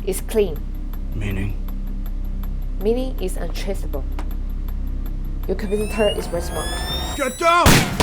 is clean. Meaning? Meaning is untraceable. Your computer is very smart. Get down!